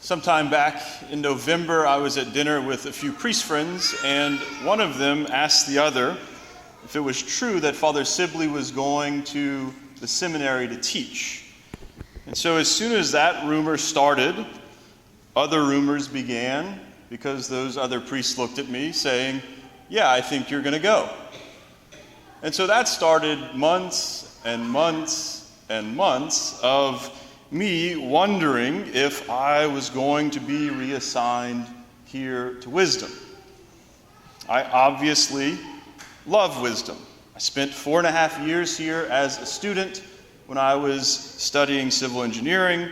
Sometime back in November, I was at dinner with a few priest friends, and one of them asked the other if it was true that Father Sibley was going to the seminary to teach. And so as soon as that rumor started, other rumors began, because those other priests looked at me saying, "Yeah, I think you're going to go." And so that started months and months and months of me wondering if I was going to be reassigned here to Wisdom. I obviously love Wisdom. I spent 4.5 years here as a student when I was studying civil engineering.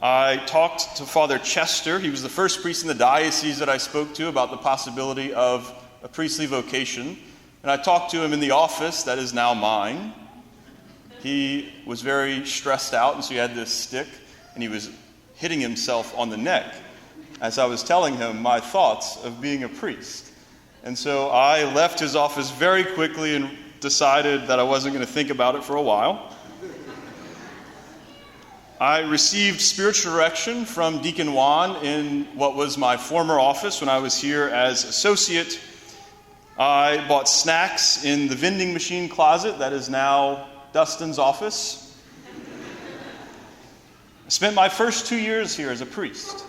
I talked to Father Chester. He was the first priest in the diocese that I spoke to about the possibility of a priestly vocation. And I talked to him in the office that is now mine. He was very stressed out, and so he had this stick, and he was hitting himself on the neck as I was telling him my thoughts of being a priest. And so I left his office very quickly and decided that I wasn't going to think about it for a while. I received spiritual direction from Deacon Juan in what was my former office when I was here as associate. I bought snacks in the vending machine closet that is now Dustin's office. I spent my first 2 years here as a priest.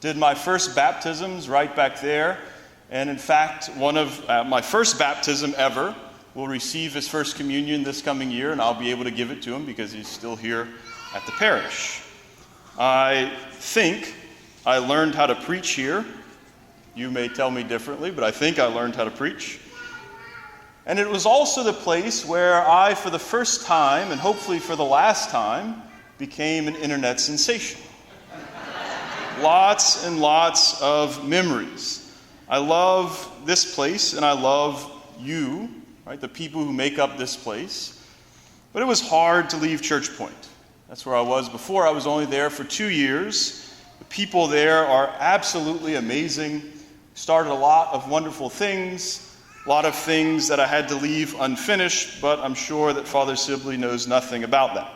Did my first baptisms right back there. And in fact, one of my first baptism ever will receive his first communion this coming year, and I'll be able to give it to him because he's still here at the parish. I think I learned how to preach here. You may tell me differently, but I think I learned how to preach. And it was also the place where I, for the first time, and hopefully for the last time, became an internet sensation. Lots and lots of memories. I love this place, and I love you, right? The people who make up this place. But it was hard to leave Church Point. That's where I was before. I was only there for 2 years. The people there are absolutely amazing. Started a lot of wonderful things. A lot of things that I had to leave unfinished, but I'm sure that Father Sibley knows nothing about that.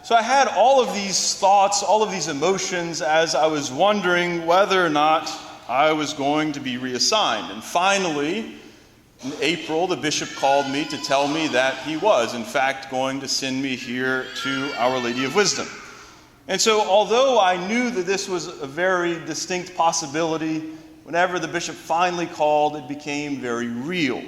So I had all of these thoughts, all of these emotions as I was wondering whether or not I was going to be reassigned. And finally, in April, the bishop called me to tell me that he was, in fact, going to send me here to Our Lady of Wisdom. And so although I knew that this was a very distinct possibility, whenever the bishop finally called, it became very real.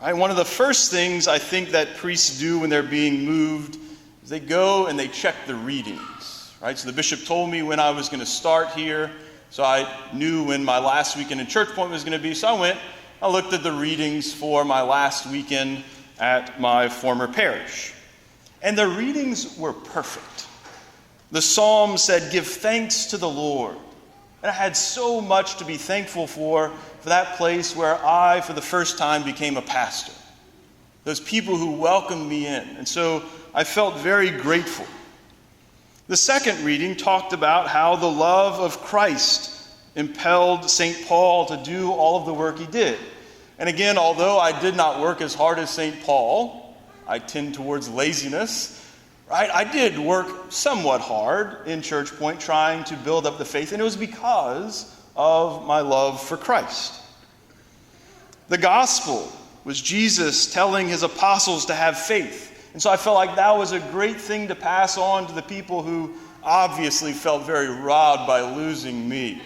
Right? One of the first things I think that priests do when they're being moved is they go and they check the readings. Right? So the bishop told me when I was going to start here, so I knew when my last weekend in Church Point was going to be. So I went, I looked at the readings for my last weekend at my former parish. And the readings were perfect. The psalm said, "Give thanks to the Lord." And I had so much to be thankful for that place where I, for the first time, became a pastor. Those people who welcomed me in. And so I felt very grateful. The second reading talked about how the love of Christ impelled St. Paul to do all of the work he did. And again, although I did not work as hard as St. Paul, I tend towards laziness. Right? I did work somewhat hard in Church Point trying to build up the faith, and it was because of my love for Christ. The gospel was Jesus telling his apostles to have faith. And so I felt like that was a great thing to pass on to the people who obviously felt very robbed by losing me.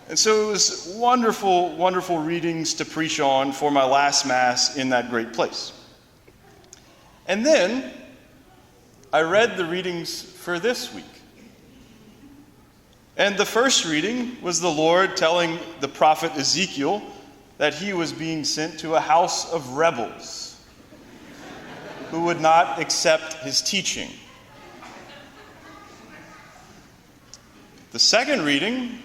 And so it was wonderful, wonderful readings to preach on for my last Mass in that great place. And then I read the readings for this week. And the first reading was the Lord telling the prophet Ezekiel that he was being sent to a house of rebels who would not accept his teaching. The second reading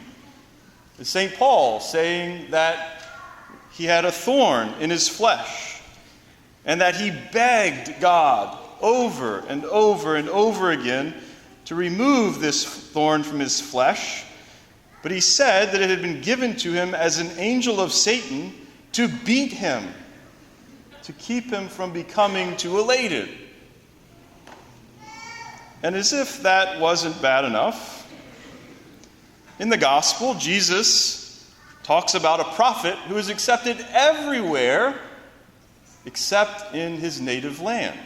is St. Paul saying that he had a thorn in his flesh and that he begged God over and over and over again to remove this thorn from his flesh. But he said that it had been given to him as an angel of Satan to beat him, to keep him from becoming too elated. And as if that wasn't bad enough, in the gospel, Jesus talks about a prophet who is accepted everywhere except in his native land.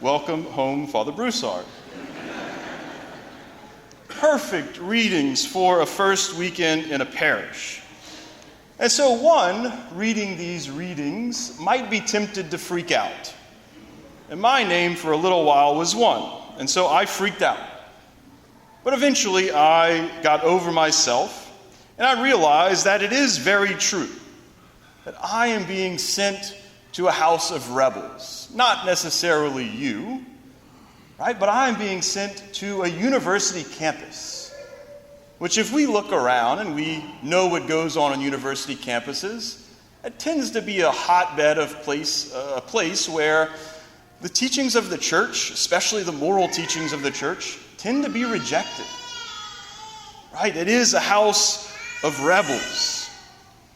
Welcome home, Father Broussard. Perfect readings for a first weekend in a parish. And so one reading these readings might be tempted to freak out. And my name for a little while was one. And so I freaked out. But eventually I got over myself and I realized that it is very true that I am being sent to a house of rebels. Not necessarily you, right? But I am being sent to a university campus. Which if we look around and we know what goes on university campuses, it tends to be a hotbed of a place where the teachings of the church, especially the moral teachings of the church, tend to be rejected. Right? It is a house of rebels.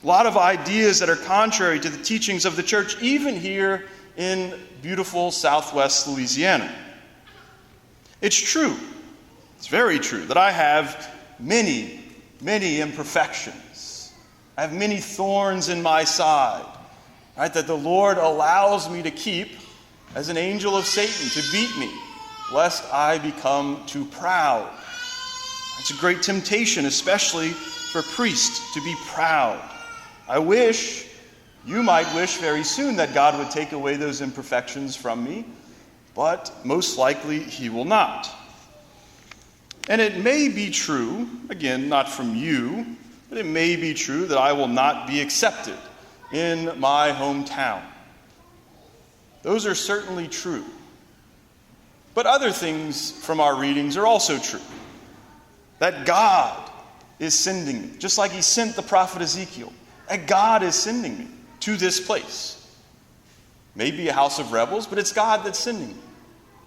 A lot of ideas that are contrary to the teachings of the church, even here in beautiful southwest Louisiana. It's true, it's very true, that I have many imperfections. I have many thorns in my side, right, that the Lord allows me to keep as an angel of Satan to beat me, lest I become too proud. It's a great temptation, especially for priests, to be proud. You might wish very soon that God would take away those imperfections from me, but most likely he will not. And it may be true, again, not from you, but it may be true that I will not be accepted in my hometown. Those are certainly true. But other things from our readings are also true. That God is sending me, just like he sent the prophet Ezekiel. That God is sending me to this place. Maybe a house of rebels, but it's God that's sending me,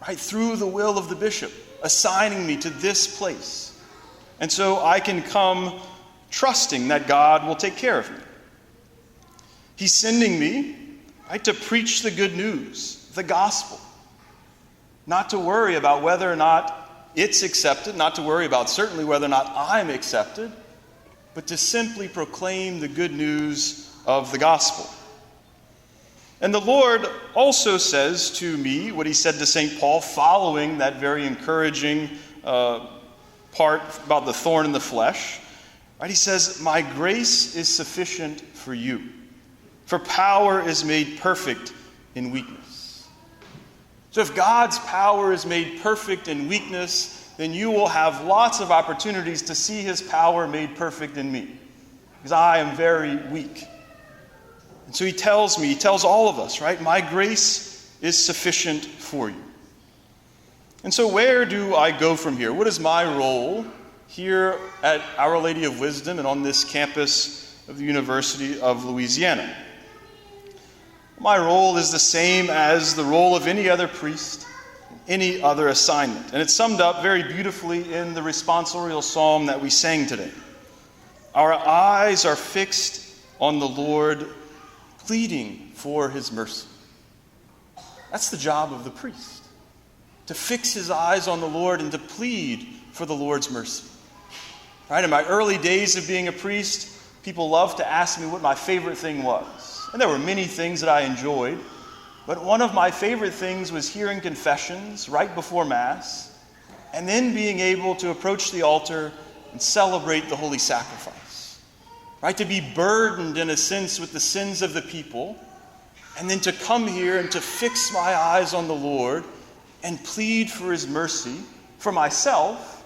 right, through the will of the bishop, assigning me to this place. And so I can come trusting that God will take care of me. He's sending me, right, to preach the good news, the gospel. Not to worry about whether or not it's accepted, not to worry about certainly whether or not I'm accepted, but to simply proclaim the good news of the gospel. And the Lord also says to me what he said to St. Paul following that very encouraging part about the thorn in the flesh. Right? He says, "My grace is sufficient for you, for power is made perfect in weakness." So if God's power is made perfect in weakness, then you will have lots of opportunities to see his power made perfect in me, because I am very weak. And so he tells all of us, right? My grace is sufficient for you. And so where do I go from here? What is my role here at Our Lady of Wisdom and on this campus of the University of Louisiana? My role is the same as the role of any other priest, any other assignment. And it's summed up very beautifully in the responsorial psalm that we sang today. Our eyes are fixed on the Lord, pleading for his mercy. That's the job of the priest, to fix his eyes on the Lord and to plead for the Lord's mercy. Right? In my early days of being a priest, people loved to ask me what my favorite thing was. And there were many things that I enjoyed, but one of my favorite things was hearing confessions right before Mass, and then being able to approach the altar and celebrate the holy sacrifice. Right, to be burdened in a sense with the sins of the people, and then to come here and to fix my eyes on the Lord and plead for his mercy for myself,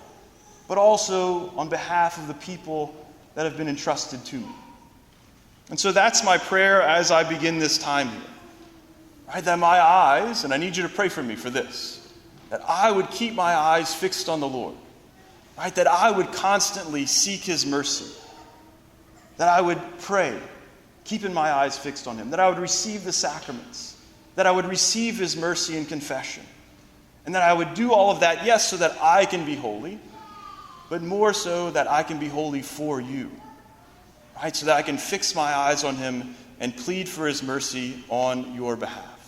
but also on behalf of the people that have been entrusted to me. And so that's my prayer as I begin this time here. Right, that my eyes, and I need you to pray for me for this, that I would keep my eyes fixed on the Lord. Right, that I would constantly seek his mercy. That I would pray, keeping my eyes fixed on him. That I would receive the sacraments. That I would receive his mercy in confession. And that I would do all of that, yes, so that I can be holy, but more so that I can be holy for you. Right? So that I can fix my eyes on him and plead for his mercy on your behalf.